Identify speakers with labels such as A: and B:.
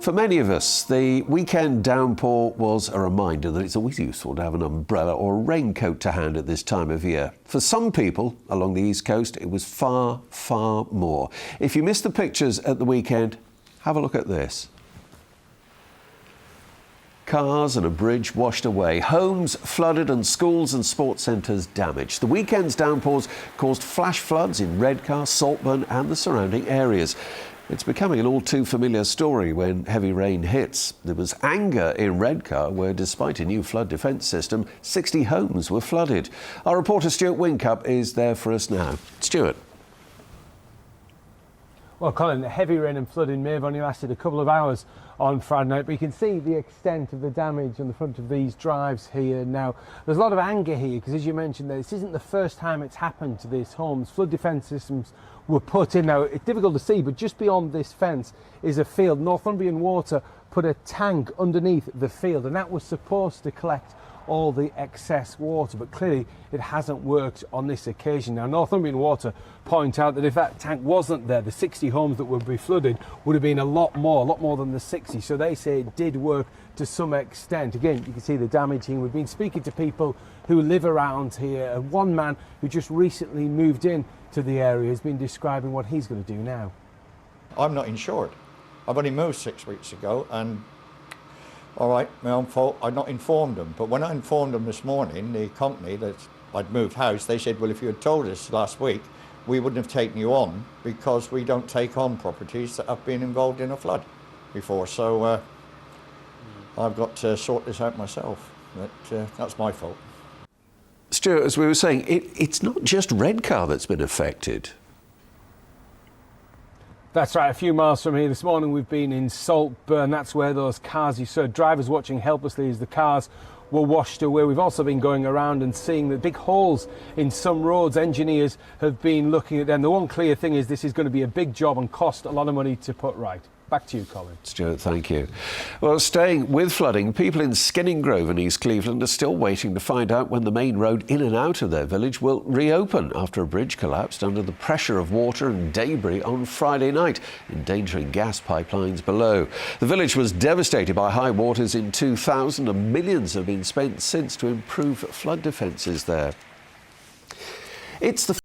A: For many of us, the weekend downpour was a reminder that it's always useful to have an umbrella or a raincoat to hand at this time of year. For some people along the East Coast, it was far, far more. If you missed the pictures at the weekend, have a look at this. Cars and a bridge washed away, homes flooded and schools and sports centres damaged. The weekend's downpours caused flash floods in Redcar, Saltburn and the surrounding areas. It's becoming an all too familiar story when heavy rain hits. There was anger in Redcar where, despite a new flood defence system, 60 homes were flooded. Our reporter Stuart Wincup is there for us now. Stuart.
B: Well, Colin, the heavy rain and flooding may have only lasted a couple of hours on Friday night, but you can see the extent of the damage on the front of these drives here now. There's a lot of anger here because, as you mentioned, this isn't the first time it's happened to these homes. Flood defence systems were put in. Now, it's difficult to see, but just beyond this fence is a field. Northumbrian Water put a tank underneath the field, and that was supposed to collect all the excess water, but clearly it hasn't worked on this occasion. Now, Northumbrian Water point out that if that tank wasn't there, the 60 homes that would be flooded would have been a lot more than the 60. So they say it did work to some extent. Again, you can see the damaging. We've been speaking to people who live around here. One man who just recently moved in to the area has been describing what he's going to do now.
C: I'm not insured. I've only moved 6 weeks ago, and all right, my own fault, I'd not informed them. But when I informed them this morning, the company that I'd moved house, they said, well, if you had told us last week, we wouldn't have taken you on because we don't take on properties that have been involved in a flood before. So I've got to sort this out myself. That's my fault.
A: Stuart, as we were saying, it's not just Redcar that's been affected.
B: That's right, a few miles from here this morning we've been in Saltburn. That's where those cars you saw, drivers watching helplessly as the cars were washed away. We've also been going around and seeing the big holes in some roads. Engineers have been looking at them. The one clear thing is this is going to be a big job and cost a lot of money to put right. Back to you, Colin.
A: Stuart, thank you. Well, staying with flooding, people in Skinning Grove in East Cleveland are still waiting to find out when the main road in and out of their village will reopen after a bridge collapsed under the pressure of water and debris on Friday night, endangering gas pipelines below. The village was devastated by high waters in 2000 and millions have been spent since to improve flood defences there. It's the